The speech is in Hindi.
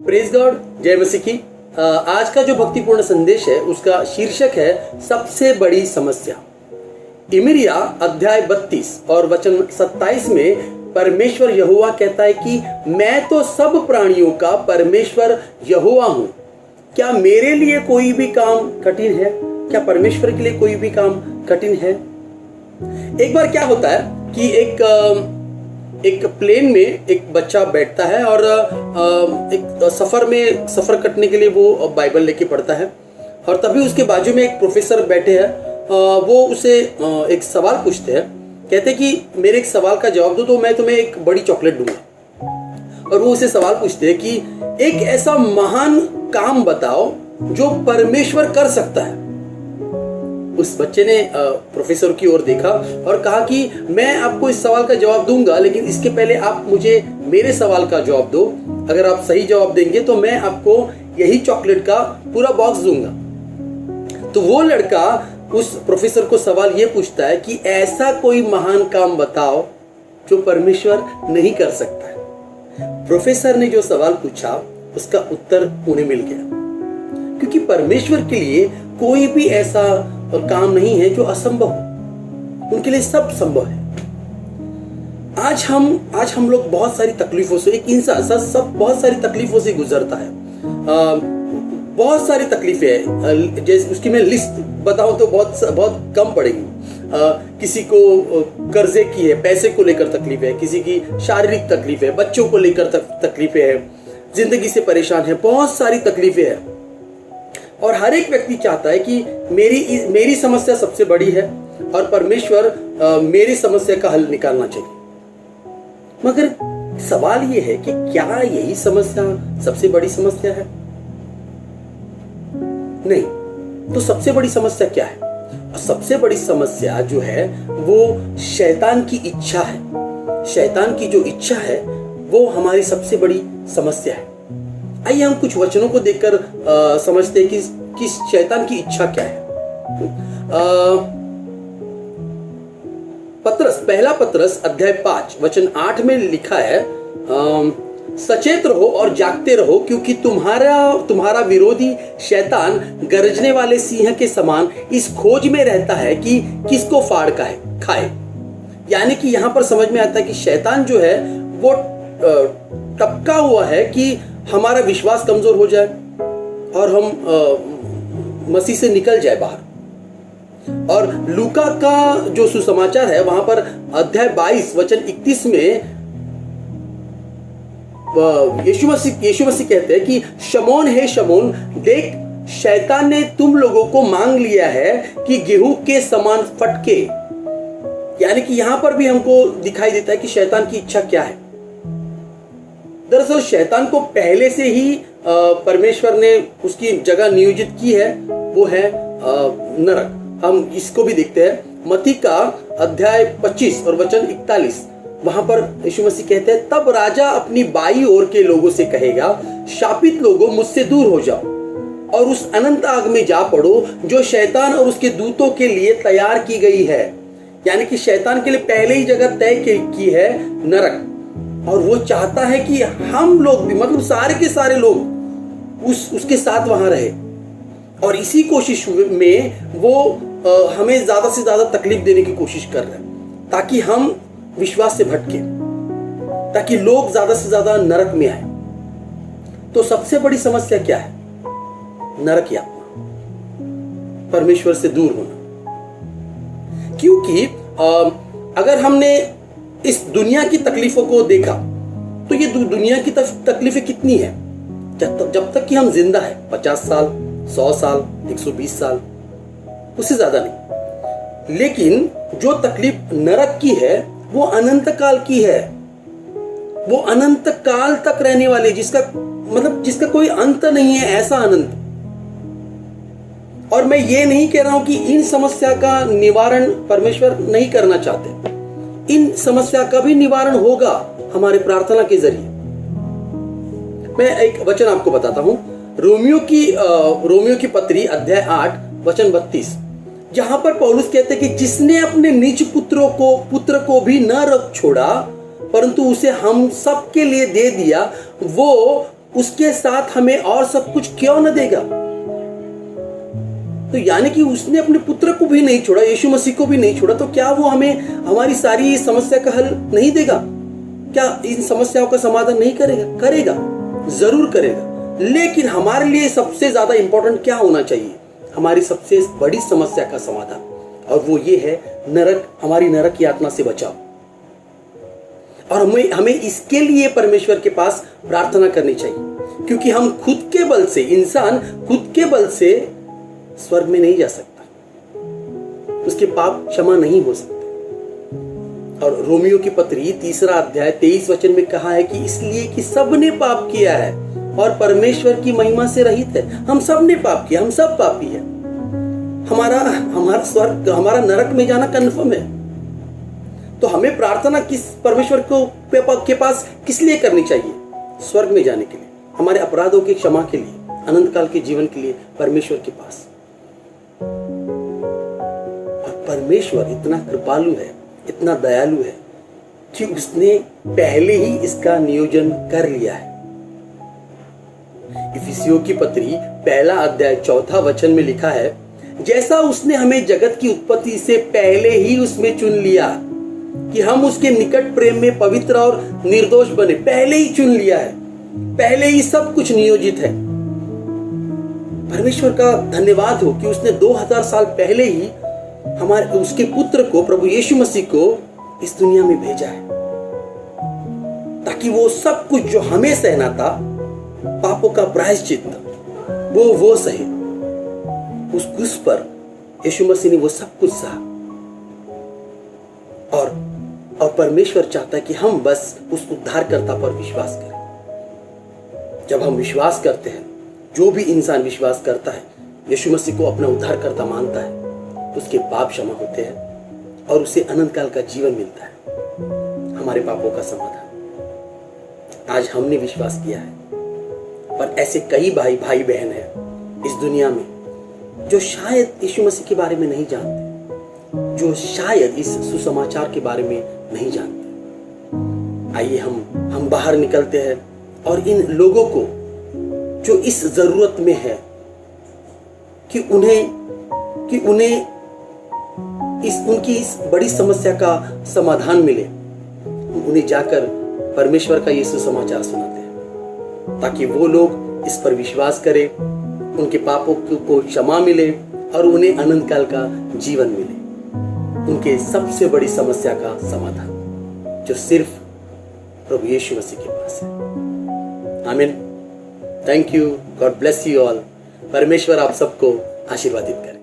प्रेज गॉड, जय मसीह की। आज का जो भक्तिपूर्ण संदेश है उसका शीर्षक है सबसे बड़ी समस्या। इमिरिया अध्याय 32 और वचन 27 में परमेश्वर यहोवा कहता है कि मैं तो सब प्राणियों का परमेश्वर यहोवा हूं। क्या मेरे लिए कोई भी काम कठिन है? क्या परमेश्वर के लिए कोई भी काम कठिन है? एक बार क्या होता है कि एक प्लेन में एक बच्चा बैठता है और एक सफर कटने के लिए वो बाइबल लेके पढ़ता है, और तभी उसके बाजू में एक प्रोफेसर बैठे हैं। वो उसे एक सवाल पूछते हैं, कहते हैं कि मेरे एक सवाल का जवाब दो तो मैं तुम्हें एक बड़ी चॉकलेट दूंगा। और वो उसे सवाल पूछते हैं कि एक ऐसा महान काम बताओ जो परमेश्वर कर सकता है। उस बच्चे ने प्रोफेसर की ओर देखा और कहा कि मैं आपको इस सवाल का जवाब दूंगा, लेकिन इसके पहले आप मुझे मेरे सवाल का जवाब दो। अगर आप सही जवाब देंगे तो मैं आपको यही चॉकलेट का पूरा बॉक्स दूंगा। तो वो लड़का उस प्रोफेसर को सवाल ये पूछता है कि ऐसा कोई महान काम बताओ जो परमेश्वर नहीं कर सकता है। प्रोफेसर ने जो सवाल पूछा उसका उत्तर उन्हें मिल गया, क्योंकि परमेश्वर के लिए कोई भी ऐसा काम नहीं है जो असंभव हो। उनके लिए सब संभव है। आज हम लोग बहुत सारी तकलीफों से, एक इंसान सब बहुत सारी तकलीफों से गुजरता है। बहुत सारी तकलीफें हैं, जैसे उसकी मैं लिस्ट बताऊं तो बहुत कम पड़ेगी। किसी को कर्जे की है, पैसे को लेकर तकलीफ है, किसी की शारीरिक तकलीफ है, बच्चों को लेकर तकलीफें है, जिंदगी से परेशान है, बहुत सारी तकलीफें हैं। और हर एक व्यक्ति चाहता है कि मेरी समस्या सबसे बड़ी है और परमेश्वर मेरी समस्या का हल निकालना चाहिए। मगर सवाल यह है कि क्या यही समस्या सबसे बड़ी समस्या है? नहीं। तो सबसे बड़ी समस्या क्या है? सबसे बड़ी समस्या जो है वो शैतान की इच्छा है। शैतान की जो इच्छा है वो हमारी सबसे बड़ी समस्या है। आइए हम कुछ वचनों को देखकर समझते हैं कि शैतान की इच्छा क्या है। पहला पत्रस अध्याय 5 वचन 8 में लिखा है, सचेत रहो और जागते रहो, क्योंकि तुम्हारा विरोधी शैतान गरजने वाले सिंह के समान इस खोज में रहता है कि किसको फाड़ खाए। यानी कि यहां पर समझ में आता है कि शैतान जो है वो टपका हुआ है कि हमारा विश्वास कमजोर हो जाए और हम मसीह से निकल जाए बाहर। और लूका का जो सुसमाचार है वहां पर अध्याय 22 वचन 31 में यीशु मसीह कहते हैं कि शमौन है शमौन, देख शैतान ने तुम लोगों को मांग लिया है कि गेहूं के समान फटके। यानी कि यहां पर भी हमको दिखाई देता है कि शैतान की इच्छा क्या है। दरअसल शैतान को पहले से ही परमेश्वर ने उसकी जगह नियोजित की है, वो है नरक। हम इसको भी देखते हैं मत्ती का अध्याय 25 और वचन 41। वहां पर यीशु मसीह कहते हैं, तब राजा अपनी बाई ओर के लोगों से कहेगा, शापित लोगों मुझसे दूर हो जाओ और उस अनंत आग में जा पड़ो जो शैतान और उसके दूतों के लिए तैयार की गई है। यानी कि शैतान के लिए पहले ही जगह तय की है नरक, और वो चाहता है कि हम लोग भी, मतलब सारे के सारे लोग उसके साथ वहां रहे। और इसी कोशिश में वो हमें ज्यादा से ज्यादा तकलीफ देने की कोशिश कर रहे हैं, ताकि हम विश्वास से भटके, ताकि लोग ज्यादा से ज्यादा नरक में आए। तो सबसे बड़ी समस्या क्या है? नरक यातना, परमेश्वर से दूर होना। क्योंकि अगर हमने इस दुनिया की तकलीफों को देखा तो ये दुनिया की तकलीफें कितनी है? जब तक कि हम जिंदा है, 50 साल, 100 साल, 120 साल, उससे ज्यादा नहीं। लेकिन जो तकलीफ नरक की है वो अनंत काल की है। वो अनंत काल तक रहने वाली, जिसका कोई अंत नहीं है, ऐसा अनंत। और मैं ये नहीं कह रहा हूं कि इन समस्या का निवारण परमेश्वर नहीं करना चाहते। इन समस्या का भी निवारण होगा हमारे प्रार्थना के जरिए। मैं एक वचन आपको बताता हूं, रोमियो की पत्री अध्याय 8 वचन 32, जहां पर पौलुस कहते हैं कि जिसने अपने निज पुत्र को भी न रख छोड़ा परंतु उसे हम सब के लिए दे दिया, वो उसके साथ हमें और सब कुछ क्यों न देगा? तो यानी कि उसने अपने पुत्र को भी नहीं छोड़ा, यीशु मसीह को भी नहीं छोड़ा, तो क्या वो हमें हमारी सारी समस्या का हल नहीं देगा? क्या इन समस्याओं का समाधान नहीं करेगा? करेगा, जरूर करेगा। लेकिन हमारे लिए सबसे ज्यादा इंपॉर्टेंट क्या होना चाहिए? हमारी सबसे बड़ी समस्या का समाधान, और वो ये है नरक, हमारी नरक यातना से बचाओ। और हमें इसके लिए परमेश्वर के पास प्रार्थना करनी चाहिए, क्योंकि हम खुद के बल से, इंसान खुद के बल से स्वर्ग में नहीं जा सकता, उसके पाप क्षमा नहीं हो सकते। और रोमियो की पत्री 3 अध्याय 23 वचन में कहा है कि इसलिए कि सबने पाप किया है और परमेश्वर की महिमा से रहित है। हम सब ने पाप किया, हम सब पापी है। हमारा स्वर्ग, हमारा नरक में जाना कन्फर्म है। तो हमें प्रार्थना किस परमेश्वर के पास किस लिए करनी चाहिए? स्वर्ग में जाने के लिए, हमारे अपराधों की क्षमा के लिए, अनंत काल के जीवन के लिए परमेश्वर के पास। और परमेश्वर इतना कृपालु है, इतना दयालु है कि उसने पहले ही इसका नियोजन कर लिया है। इफिसियों की पत्री 1 अध्याय 4 वचन में लिखा है, जैसा उसने हमें जगत की उत्पत्ति से पहले ही उसमें चुन लिया कि हम उसके निकट प्रेम में पवित्र और निर्दोष बने। पहले ही चुन लिया है, पहले ही सब कुछ नियोजित है। परमेश्वर का धन्यवाद हो कि उसने 2000 साल पहले ही उसके पुत्र को, प्रभु यीशु मसीह को इस दुनिया में भेजा है, ताकि वो सब कुछ जो हमें सहना था, पापों का प्रायश्चित, वो सहे। उस क्रूस पर यीशु मसीह ने वो सब कुछ सहा। और परमेश्वर चाहता है कि हम बस उस उद्धारकर्ता पर विश्वास करें। जब हम विश्वास करते हैं, जो भी इंसान विश्वास करता है, यीशु मसीह को अपना उद्धारकर्ता मानता है, उसके पाप क्षमा होते हैं और उसे अनंत काल का जीवन मिलता है, हमारे पापों का समाधान। आज हमने विश्वास किया है, पर ऐसे कई भाई बहन हैं इस दुनिया में जो शायद यीशु मसीह के बारे में नहीं जानते, जो शायद इस सुसमाचार के बारे में नहीं जानते। आइए हम बाहर निकलते हैं और इन लोगों को जो इस जरूरत में है कि उन्हें उनकी इस बड़ी समस्या का समाधान मिले, उन्हें जाकर परमेश्वर का ये सुसमाचार सुनाते हैं, ताकि वो लोग इस पर विश्वास करें, उनके पापों को क्षमा मिले और उन्हें अनंत काल का जीवन मिले, उनके सबसे बड़ी समस्या का समाधान जो सिर्फ प्रभु यीशु मसीह के पास है। आमीन। Thank you. God bless you all. परमेश्वर आप सबको आशीर्वादित करे।